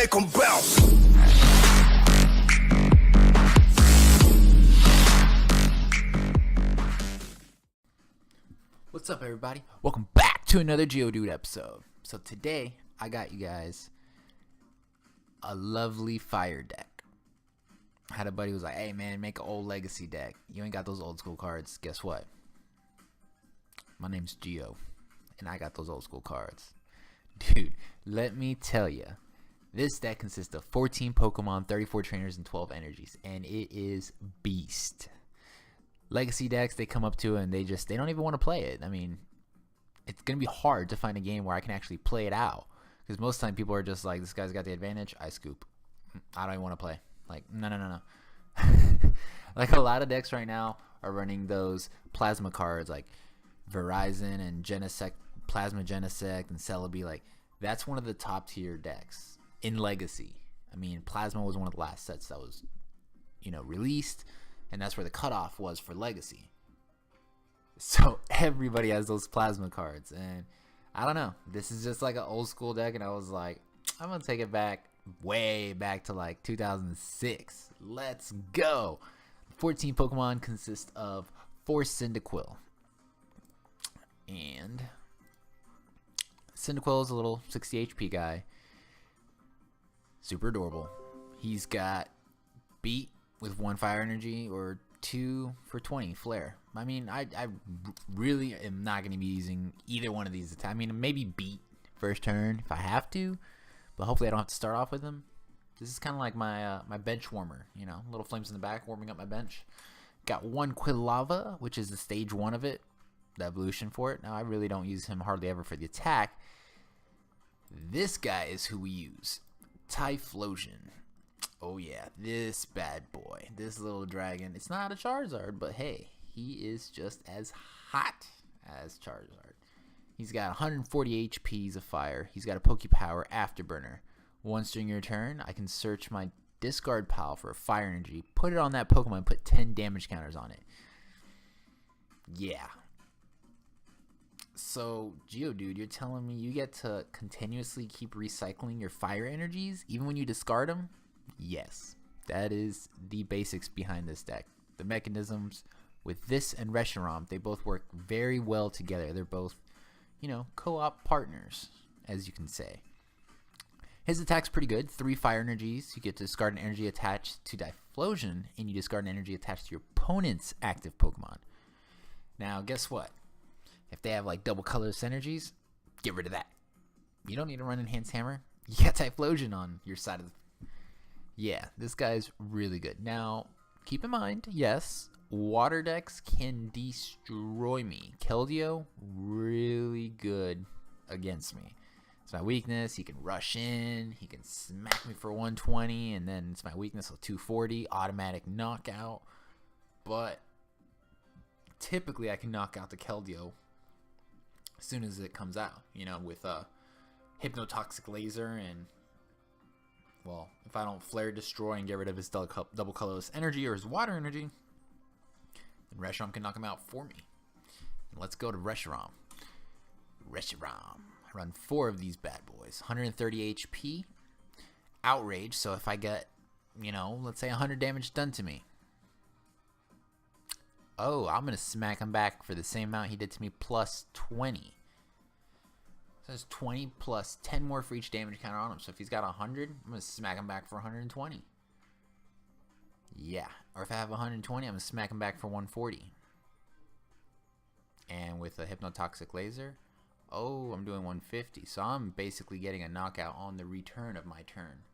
make them bounce. What's up, everybody? Welcome back to another Gio-Dude episode. So today, I got you guys a lovely fire deck. I had a buddy who was like, hey man, make an old legacy deck. You ain't got those old school cards. Guess what? My name's Gio, and I got those old school cards. Dude, let me tell you, this deck consists of 14 Pokemon, 34 trainers, and 12 energies, and it is beast. Legacy decks, they come up to it and they don't even want to play it. I mean, it's going to be hard to find a game where I can actually play it out, because most of the time people are just like, this guy's got the advantage, I scoop. I don't even want to play. Like, no. Like, a lot of decks right now are running those plasma cards like Verizon and Genesect, Plasma Genesect and Celebi. Like, that's one of the top tier decks in Legacy. I mean, Plasma was one of the last sets that was, released, and that's where the cutoff was for Legacy. So everybody has those Plasma cards, and I don't know. This is just like an old school deck, and I was like, I'm gonna take it back, way back to like 2006. Let's go. 14 Pokemon consist of 4 Cyndaquil, and Cyndaquil is a little 60 HP guy. Super adorable. He's got Beat with 1 fire energy or 2 for 20 flare. I mean, I really am not going to be using either one of these attacks. I mean, maybe Beat first turn if I have to, but hopefully I don't have to start off with him. This is kind of like my my bench warmer, little flames in the back warming up my bench. Got 1 Quilava, which is the stage 1 of it, the evolution for it. Now, I really don't use him hardly ever for the attack. This guy is who we use. Typhlosion. Oh yeah, this bad boy. This little dragon. It's not a Charizard, but hey, he is just as hot as Charizard. He's got 140 HPs of fire. He's got a Pokepower Afterburner. Once during your turn, I can search my discard pile for a fire energy, put it on that Pokemon, put 10 damage counters on it. Yeah. So, Gio-Dude, you're telling me you get to continuously keep recycling your fire energies even when you discard them? Yes. That is the basics behind this deck. The mechanisms with this and Reshiram, they both work very well together. They're both, co-op partners, as you can say. His attack's pretty good. 3 fire energies. You get to discard an energy attached to Typhlosion, and you discard an energy attached to your opponent's active Pokemon. Now, guess what? If they have like double colorless energies, get rid of that. You don't need to run Enhanced Hammer. You got Typhlosion on your side of the... Yeah, this guy's really good. Now, keep in mind, yes, water decks can destroy me. Keldeo, really good against me. It's my weakness. He can rush in. He can smack me for 120, and then it's my weakness, so 240, automatic knockout. But typically, I can knock out the Keldeo as soon as it comes out, with a Hypnotoxic Laser, and, well, if I don't Flare, Destroy, and get rid of his double colorless energy or his water energy, then Reshiram can knock him out for me. And let's go to Reshiram. I run 4 of these bad boys. 130 HP. Outrage, so if I get, let's say 100 damage done to me, oh, I'm going to smack him back for the same amount he did to me plus 20. So that's 20 plus 10 more for each damage counter on him. So if he's got 100, I'm going to smack him back for 120. Yeah. Or if I have 120, I'm going to smack him back for 140. And with a Hypnotoxic Laser, oh, I'm doing 150. So I'm basically getting a knockout on the return of my turn.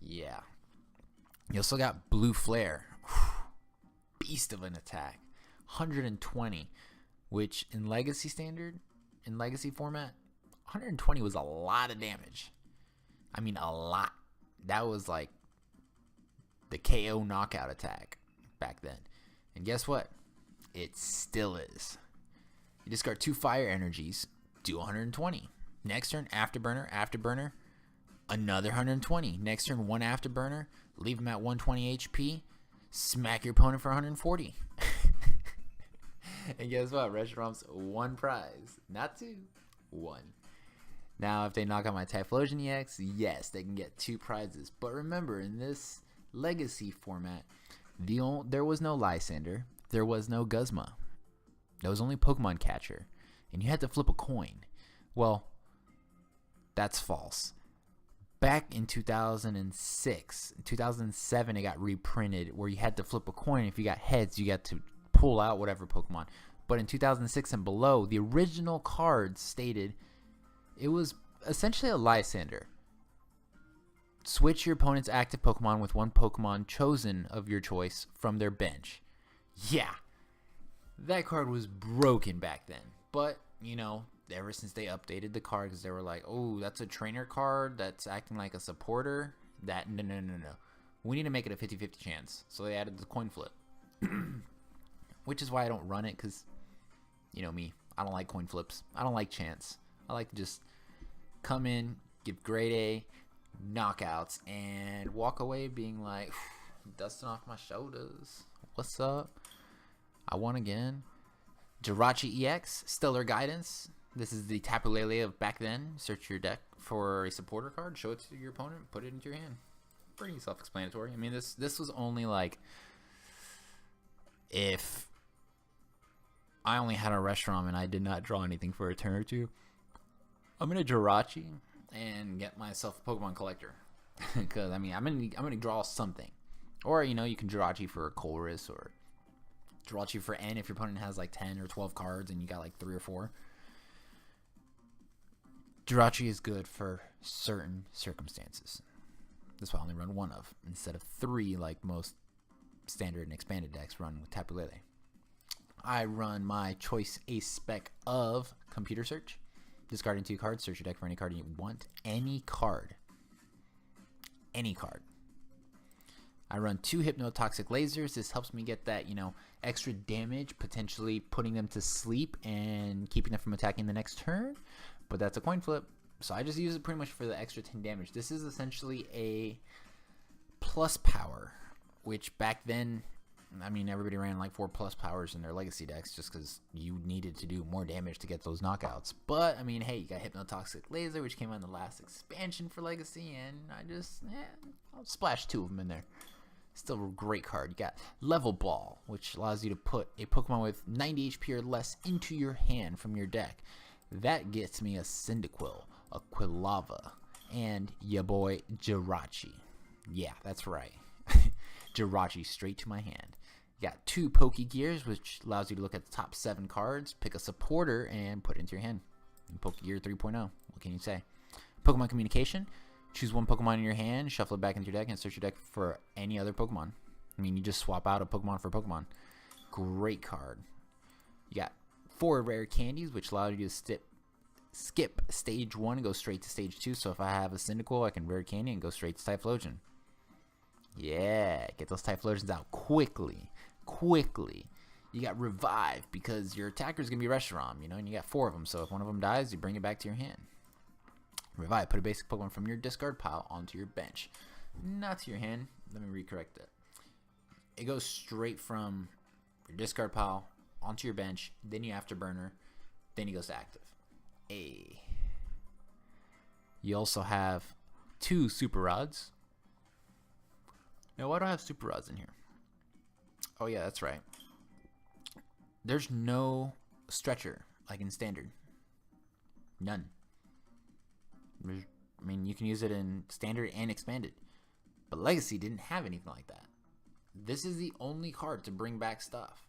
Yeah. You also got Blue Flare. Beast of an attack. 120, which in Legacy Standard, in Legacy format, 120 was a lot of damage. I mean, a lot. That was like the KO knockout attack back then. And guess what? It still is. You discard 2 fire energies, do 120. Next turn, Afterburner, another 120. Next turn, 1 Afterburner, leave him at 120 HP, smack your opponent for 140. And guess what? Reshiram's 1 prize. Not 2. 1. Now, if they knock out my Typhlosion EX, yes, they can get 2 prizes. But remember, in this Legacy format, there was no Lysander, there was no Guzma. There was only Pokemon Catcher, and you had to flip a coin. Well, that's false. Back in 2006, 2007, it got reprinted where you had to flip a coin. If you got heads, you got to pull out whatever Pokemon. But in 2006 and below, the original cards stated it was essentially a Lysander. Switch your opponent's active Pokemon with one Pokemon chosen of your choice from their bench. Yeah, that card was broken back then. But, you know, ever since they updated the card, because they were like, oh, that's a trainer card that's acting like a supporter. No. We need to make it a 50-50 chance. So they added the coin flip. Which is why I don't run it, because, you know me, I don't like coin flips. I don't like chance. I like to just come in, give grade A, knockouts, and walk away being like, dusting off my shoulders. What's up? I won again. Jirachi EX, Stellar Guidance. This is the Tapu Lele of back then. Search your deck for a supporter card, show it to your opponent, put it into your hand. Pretty self-explanatory. I mean, this was only like if I only had a Reshiram and I did not draw anything for a turn or two. I'm gonna Jirachi and get myself a Pokemon collector, because I mean I'm gonna draw something, or you know, you can Jirachi for a Colress or Jirachi for N if your opponent has like 10 or 12 cards and you got like 3 or 4. Jirachi is good for certain circumstances. That's why I only run 1 of instead of 3 like most standard and expanded decks run with Tapu Lele. I run my choice ace spec of Computer Search. Discarding 2 cards, search your deck for any card you want. Any card. Any card. I run 2 Hypnotoxic Lasers. This helps me get that, you know, extra damage, potentially putting them to sleep and keeping them from attacking the next turn. But that's a coin flip, so I just use it pretty much for the extra 10 damage. This is essentially a plus power, which back then, I mean, everybody ran like 4 plus powers in their legacy decks just because you needed to do more damage to get those knockouts. But, I mean, hey, you got Hypnotoxic Laser, which came on the last expansion for legacy, and I'll splash 2 of them in there. Still a great card. You got Level Ball, which allows you to put a Pokemon with 90 HP or less into your hand from your deck. That gets me a Cyndaquil, a Quilava, and ya boy Jirachi. Yeah, that's right. Jirachi straight to my hand. You got 2 Pokegears, which allows you to look at the top 7 cards, pick a supporter, and put it into your hand. Pokegear 3.0. What can you say? Pokemon Communication. Choose 1 Pokemon in your hand, shuffle it back into your deck, and search your deck for any other Pokemon. I mean, you just swap out a Pokemon for a Pokemon. Great card. You got 4 Rare Candies, which allow you to skip Stage 1 and go straight to Stage 2. So if I have a Cyndaquil, I can Rare Candy and go straight to Typhlosion. Yeah, get those Typhlosions out quickly. You got Revive, because your attacker is going to be Reshiram, you know, and you got 4 of them. So if one of them dies, you bring it back to your hand. Revive, put a basic Pokemon from your discard pile onto your bench. Not to your hand. Let me recorrect that. It goes straight from your discard pile onto your bench, then you Afterburner, then he goes to active. You also have 2 Super Rods. Now, why do I have Super Rods in here? Oh yeah, that's right. There's no stretcher like in standard. None. I mean, you can use it in standard and expanded, but Legacy didn't have anything like that. This is the only card to bring back stuff.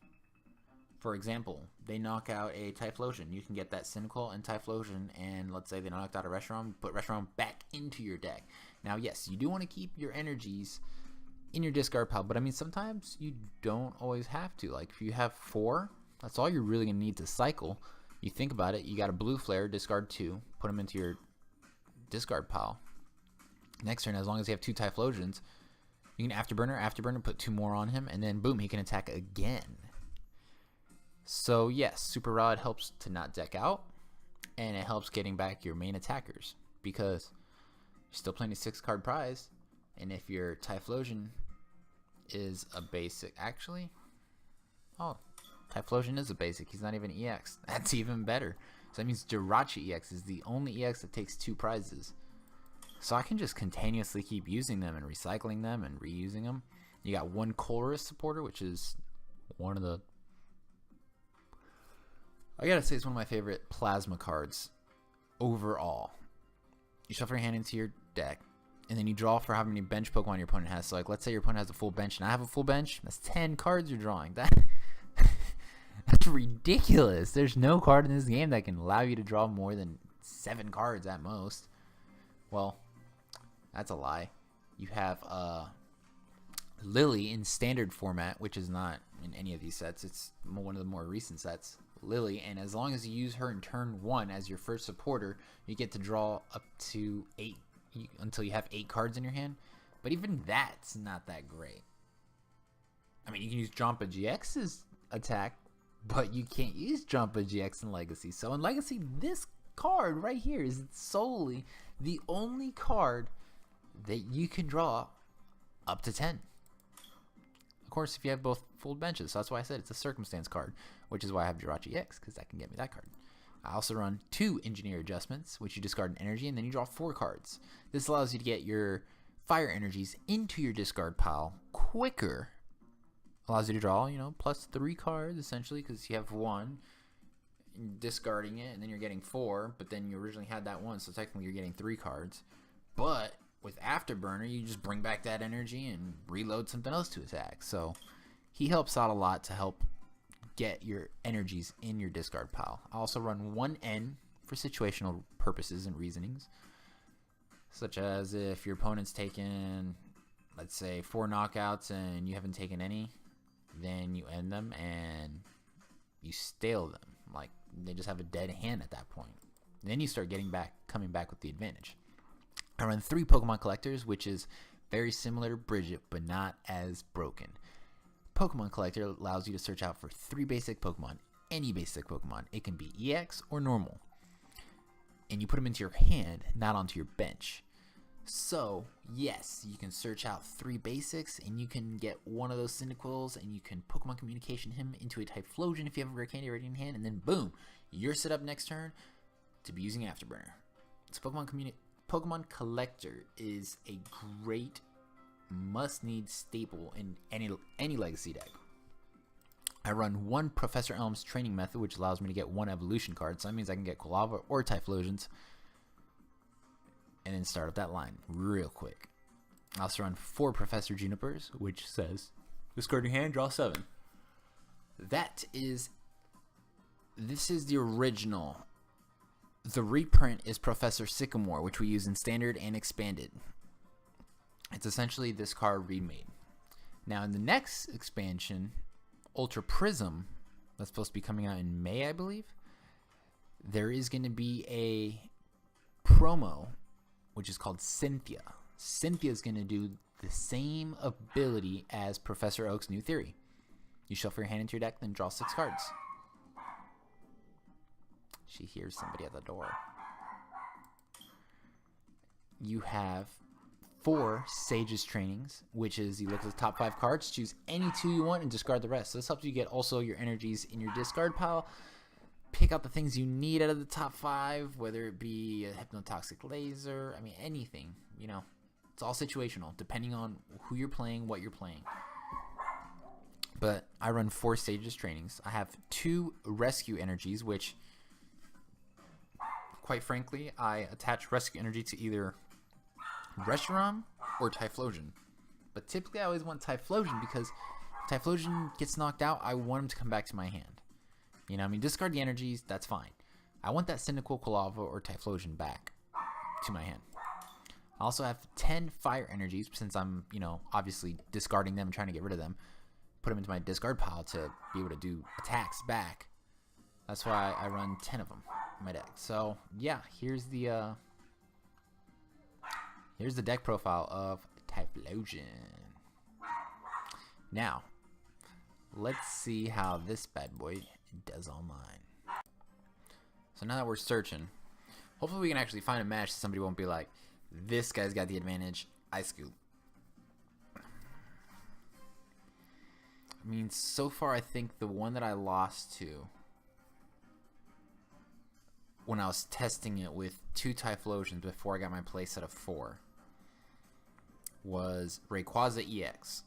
For example, they knock out a Typhlosion. You can get that Cyndaquil and Typhlosion, and let's say they knocked out a Reshiram, put Reshiram back into your deck. Now, yes, you do want to keep your energies in your discard pile, but I mean, sometimes you don't always have to. Like, if you have 4, that's all you're really going to need to cycle. You think about it, you got a Blue Flare, discard 2, put them into your discard pile. Next turn, as long as you have 2 Typhlosions, you can Afterburner, put 2 more on him, and then boom, he can attack again. So yes, Super Rod helps to not deck out, and it helps getting back your main attackers, because you're still playing a 6-card prize, and if your Typhlosion is a basic, actually, oh, Typhlosion is a basic, he's not even EX, that's even better. So that means Jirachi EX is the only EX that takes 2 prizes. So I can just continuously keep using them and recycling them and reusing them. You got one Chorus supporter, which is one of the... I gotta say, it's one of my favorite plasma cards overall. You shuffle your hand into your deck, and then you draw for how many bench Pokemon your opponent has. So, like, let's say your opponent has a full bench, and I have a full bench. That's 10 cards you're drawing. That's ridiculous. There's no card in this game that can allow you to draw more than 7 cards at most. Well, that's a lie. You have Lily in standard format, which is not in any of these sets. It's one of the more recent sets. Lily, and as long as you use her in turn 1 as your first supporter, you get to draw up to 8 until you have 8 cards in your hand. But even that's not that great. I mean, you can use Jumpa GX's attack, but you can't use Jumpa GX in Legacy. So in Legacy, this card right here is solely the only card that you can draw up to 10. Of course, if you have both full benches. So that's why I said it's a circumstance card, which is why I have Jirachi X, because that can get me that card. I also run 2 Engineer Adjustments, which you discard an energy, and then you draw 4 cards. This allows you to get your fire energies into your discard pile quicker. Allows you to draw, plus 3 cards, essentially, because you have 1, discarding it, and then you're getting 4, but then you originally had that 1, so technically you're getting 3 cards. But with Afterburner, you just bring back that energy and reload something else to attack. So he helps out a lot to help get your energies in your discard pile. I also run 1 N for situational purposes and reasonings, such as if your opponent's taken, let's say, 4 knockouts and you haven't taken any, then you end them and you stale them. Like, they just have a dead hand at that point. And then you start coming back with the advantage. I run 3 Pokemon Collectors, which is very similar to Bridget, but not as broken. Pokemon Collector allows you to search out for 3 basic Pokemon, any basic Pokemon. It can be EX or normal. And you put them into your hand, not onto your bench. So, yes, you can search out 3 basics, and you can get one of those Cyndaquils, and you can Pokemon Communication him into a Typhlosion if you have a Rare Candy already in hand, and then boom, you're set up next turn to be using Afterburner. So Pokemon Collector is a great must-need staple in any Legacy deck. I run 1 Professor Elm's training method, which allows me to get 1 evolution card, so that means I can get Quilava or Typhlosions, and then start up that line real quick. I also run 4 Professor Junipers, which says, discard your hand, draw 7. This is the original. The reprint is Professor Sycamore, which we use in Standard and Expanded. It's essentially this card remade. Now, in the next expansion, Ultra Prism, that's supposed to be coming out in May, I believe, there is going to be a promo, which is called Cynthia. Cynthia is going to do the same ability as Professor Oak's new theory. You shuffle your hand into your deck, then draw 6 cards. She hears somebody at the door. You have 4 Sage's Trainings, which is you look at the top 5 cards, choose any 2 you want, and discard the rest. So this helps you get also your energies in your discard pile. Pick out the things you need out of the top 5, whether it be a Hypnotoxic Laser, I mean, anything, It's all situational, depending on who you're playing, what you're playing. But I run 4 Sage's Trainings. I have 2 Rescue Energies, which, quite frankly, I attach Rescue Energy to either Reshiram or Typhlosion. But typically I always want Typhlosion because if Typhlosion gets knocked out, I want him to come back to my hand. Discard the energies, that's fine. I want that Cyndaquil, Quilava, or Typhlosion back to my hand. I also have 10 Fire Energies since I'm, obviously discarding them and trying to get rid of them. Put them into my discard pile to be able to do attacks back. That's why I run 10 of them in my deck. So, yeah, here's the deck profile of Typhlosion. Now, let's see how this bad boy does online. So now that we're searching, hopefully we can actually find a match so somebody won't be like, this guy's got the advantage, I scoop. I mean, so far I think the one that I lost to when I was testing it with 2 Typhlosions before I got my playset of 4 was Rayquaza EX.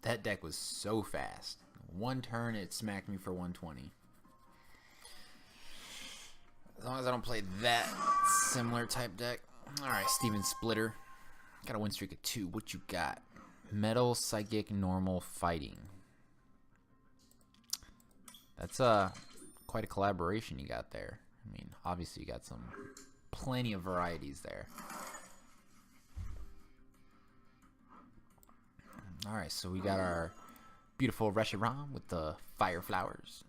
That deck was so fast. One turn, it smacked me for 120. As long as I don't play that similar type deck. Alright, Steven Splitter. Got a win streak of 2. What you got? Metal, Psychic, Normal, Fighting. That's quite a collaboration you got there. I mean, obviously you got plenty of varieties there. Alright, so we got our beautiful Reshiram with the fire flowers.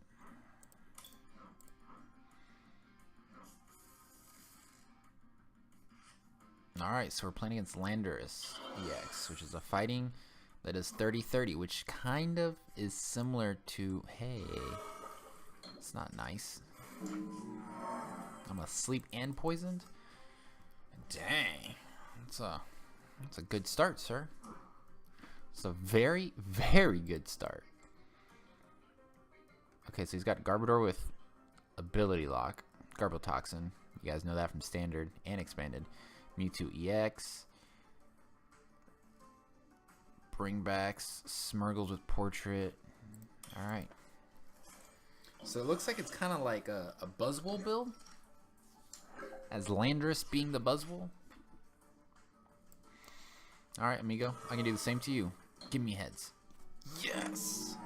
Alright, so we're playing against Landorus EX, which is a fighting that is 30-30, which kind of is similar to... Hey, it's not nice. I'm asleep and poisoned? Dang. That's a good start, sir. It's a very, very good start. Okay, so he's got Garbodor with Ability Lock, Garbotoxin. You guys know that from Standard and Expanded. Mewtwo EX. Bringbacks. Smurgles with Portrait. Alright. So it looks like it's kind of like a Buzzwole build. As Landorus being the Buzzwole. Alright, amigo. I can do the same to you. Give me heads. Yes!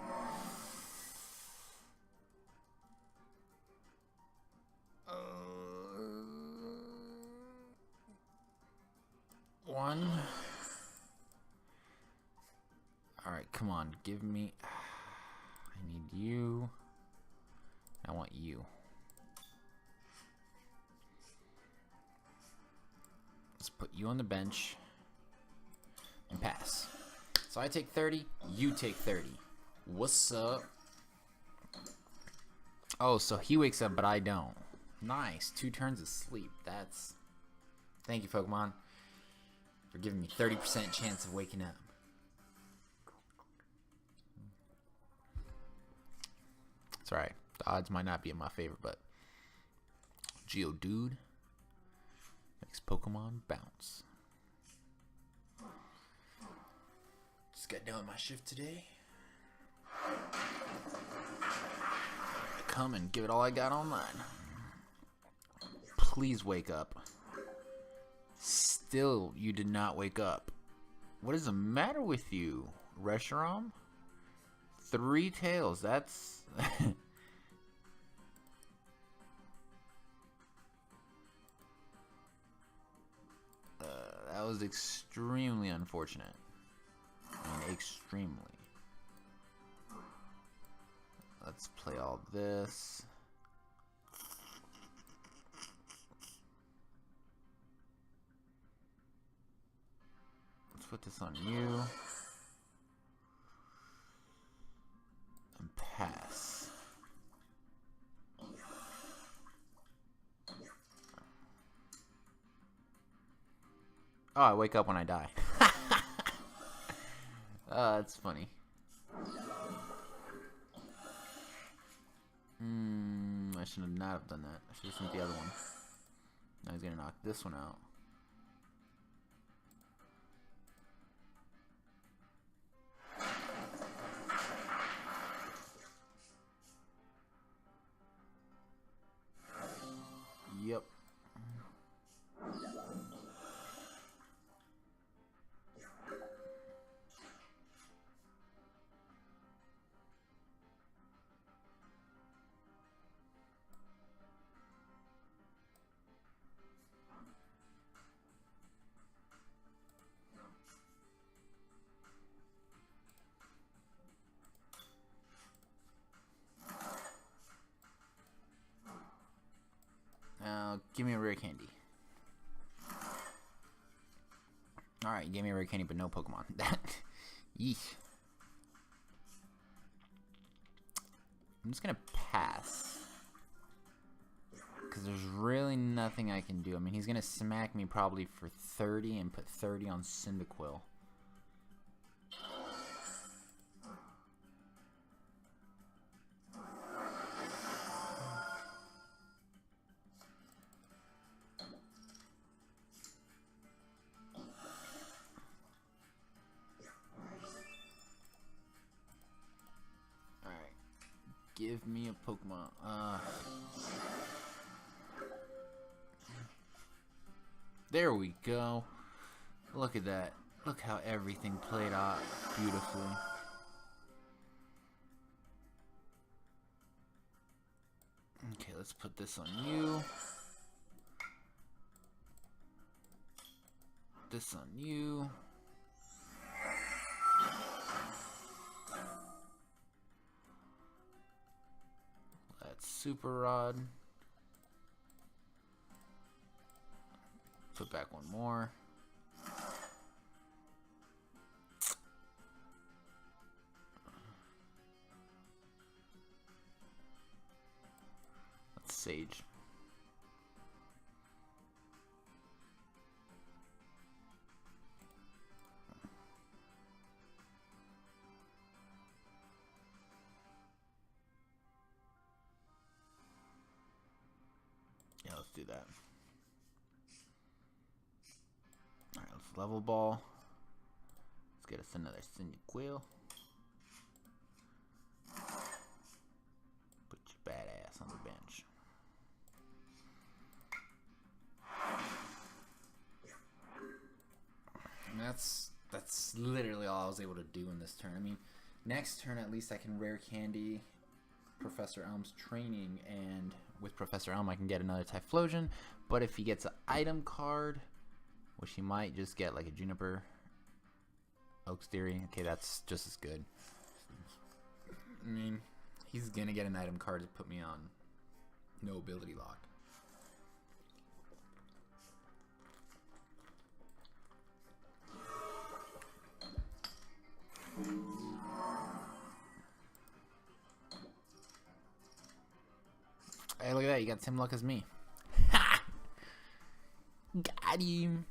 One. Alright, come on. Give me... I need you. I want you. Let's put you on the bench. And pass. So I take 30, you take 30. What's up? Oh, so he wakes up, but I don't. Nice. 2 turns of sleep. That's... Thank you, Pokemon, for giving me 30% chance of waking up. It's alright. The odds might not be in my favor, but... Gio-Dude makes Pokemon bounce. Just got done with my shift today. I come and give it all I got online. Please wake up. Still, you did not wake up. What is the matter with you, Reshiram? 3 tails, that's... that was extremely unfortunate. I mean, extremely. Let's play all this. Let's put this on you. And pass. Oh, I wake up when I die. That's funny. I should have not have done that. I should have sent the other one. Now he's gonna knock this one out. Yep. Now, give me a rare candy. Alright, you gave me a rare candy, but no Pokemon. Yeesh. I'm just gonna pass. Because there's really nothing I can do. I mean, he's gonna smack me probably for 30 and put 30 on Cyndaquil. Give me a Pokemon. There we go. Look at that. Look how everything played out beautifully. Okay, let's put this on you. This on you. That's Super Rod. Put back one more. That's Sage. Yeah, let's do that. Alright, let's level ball. Let's get us another Cyndaquil. Put your badass on the bench. And that's literally all I was able to do in this turn. I mean, next turn at least I can rare candy Professor Elm's training, and with Professor Elm I can get another Typhlosion. But if he gets an item card, which he might just get, like a Juniper, Oak's Theory, okay, that's just as good. I mean, he's gonna get an item card to put me on no ability lock. Hey, look at that. You got the same luck as me. Ha! Got him.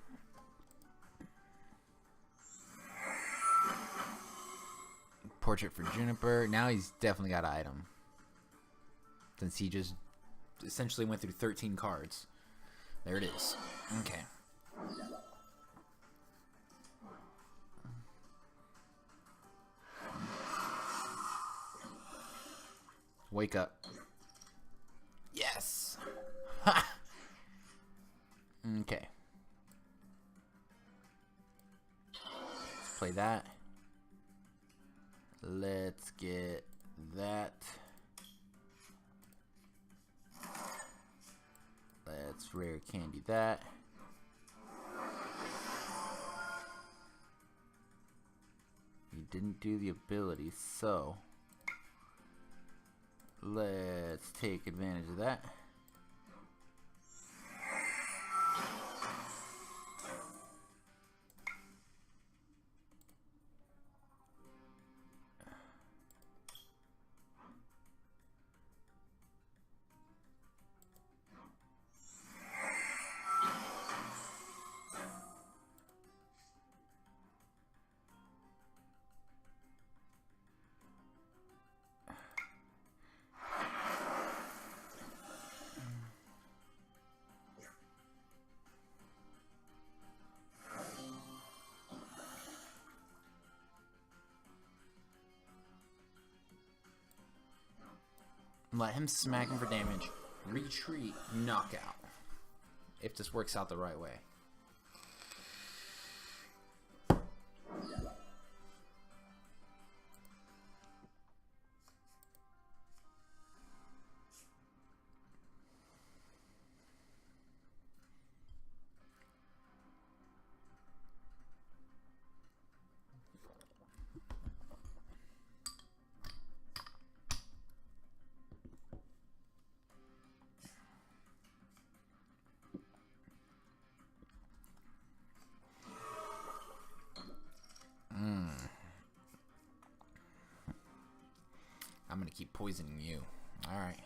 Portrait for Juniper. Now he's definitely got an item. Since he just essentially went through 13 cards. There it is. Okay. Wake up. Yes. Ha. Okay. Let's play that. Let's get that. Let's rare candy that. He didn't do the ability, so let's take advantage of that. Let him smack him for damage. Retreat, knockout. If this works out the right way. I'm gonna keep poisoning you. Alright.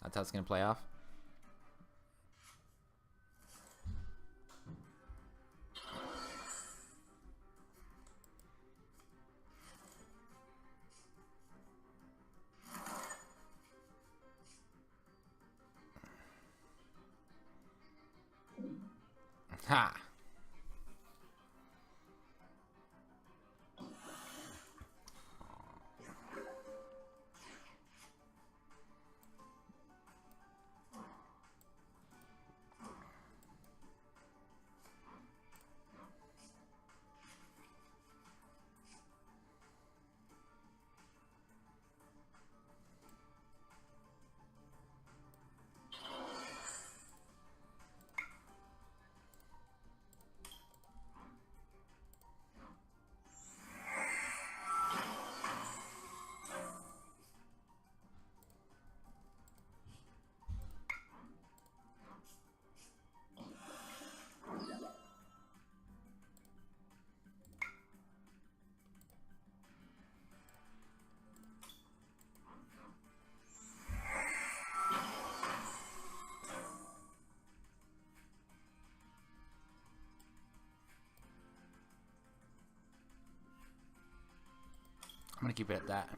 That's how it's gonna play off. Ha! gonna keep it at that.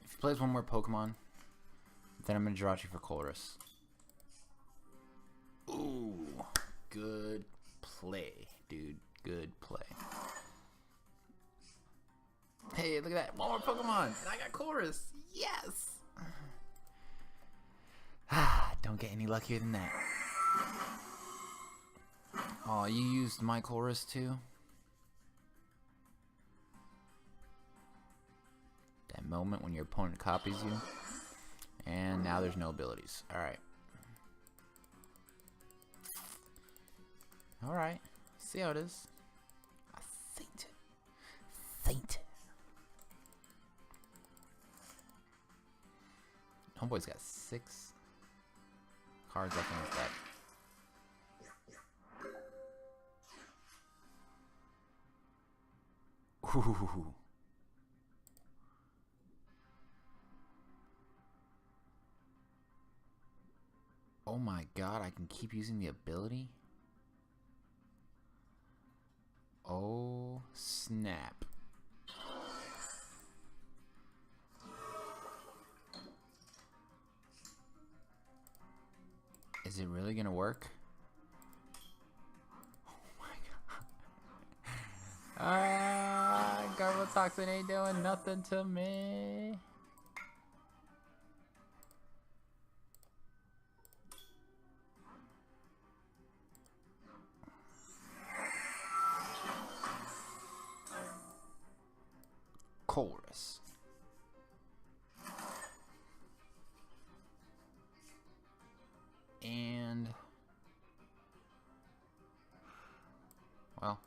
If he plays one more Pokemon, then I'm gonna draw you for Colress. Ooh, good play, dude. Good play. Hey, look at that. One more Pokemon. And I got Colress. Yes. Don't get any luckier than that. Oh, you used my Colress too? That moment when your opponent copies you. And now there's no abilities. Alright. Alright. See how it is. I faint. Faint. Homeboy's got 6 cards left in his deck. Ooh. Oh my god, I can keep using the ability? Oh, snap. Is it really gonna work? Oh my god. Garbotoxin ain't doing nothing to me. Chorus. And well,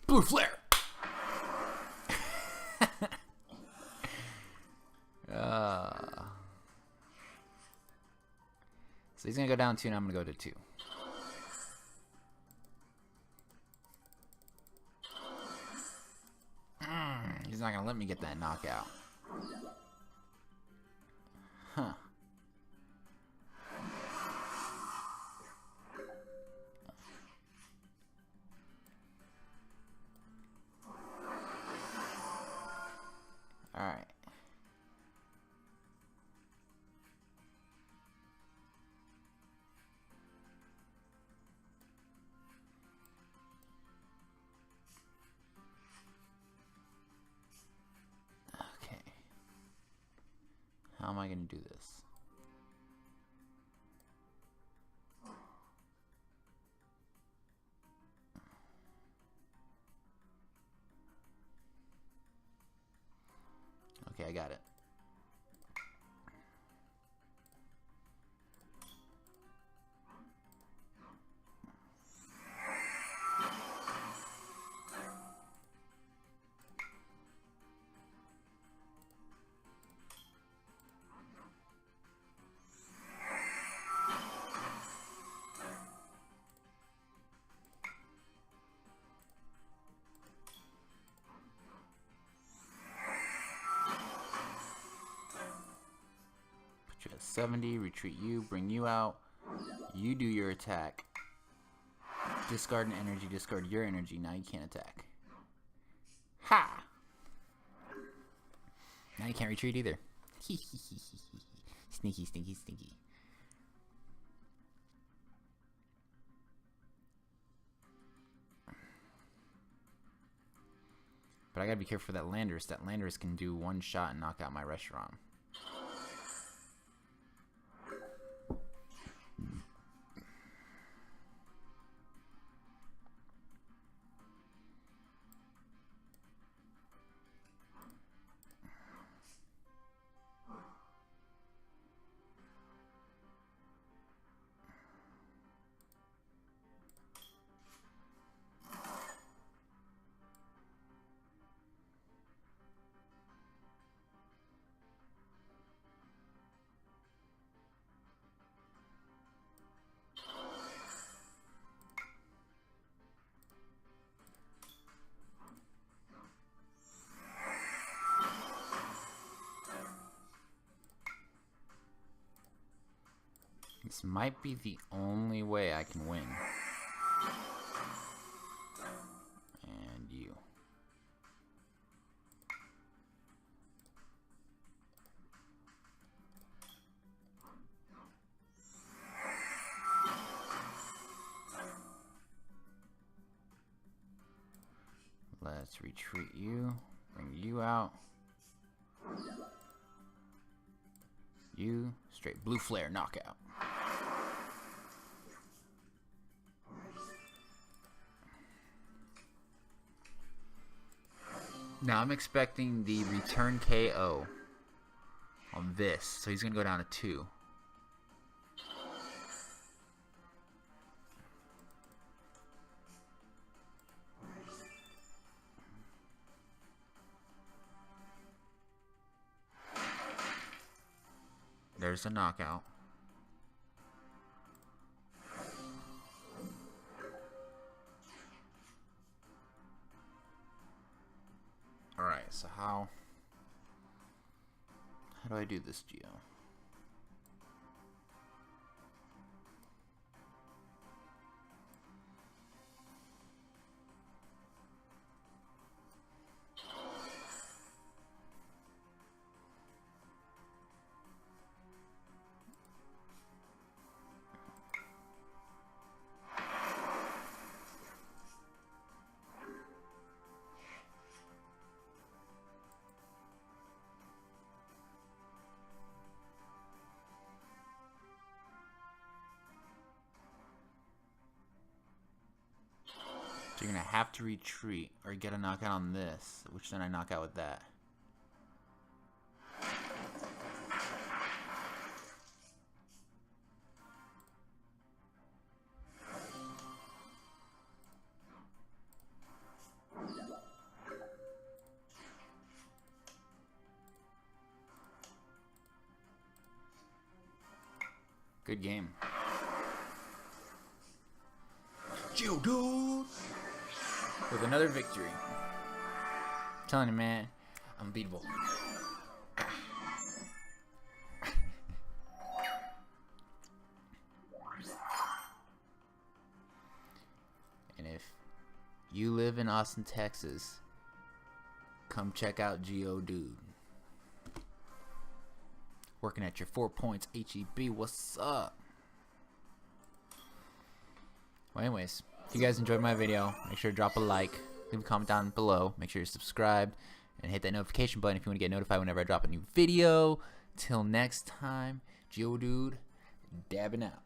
blue flare. So he's gonna go down 2, and I'm gonna go to 2. He's not gonna let me get that knockout. Huh. Alright. How am I going to do this? Okay, I got it. Put you at 70, retreat you, bring you out. You do your attack. Discard an energy, discard your energy. Now you can't attack. Ha! Now you can't retreat either. Sneaky, sneaky, sneaky. But I gotta be careful for that Landorus. That Landorus can do one shot and knock out my Reshiram. This might be the only way I can win. And you. Let's retreat you. Bring you out. You. Straight blue flare knockout. Now I'm expecting the return KO on this. So he's going to go down to 2. There's a knockout. Alright, so how do I do this, Gio? So you're going to have to retreat or get a knockout on this, which then I knock out with that. Good game. Gio-Dude! With another victory. I'm telling you, man, I'm unbeatable. And if you live in Austin, Texas, come check out Gio-Dude. Working at your 4 points, HEB, what's up? Well, anyways, if you guys enjoyed my video, make sure to drop a like, leave a comment down below, make sure you're subscribed, and hit that notification button if you want to get notified whenever I drop a new video. Till next time, Gio-Dude, dabbing out.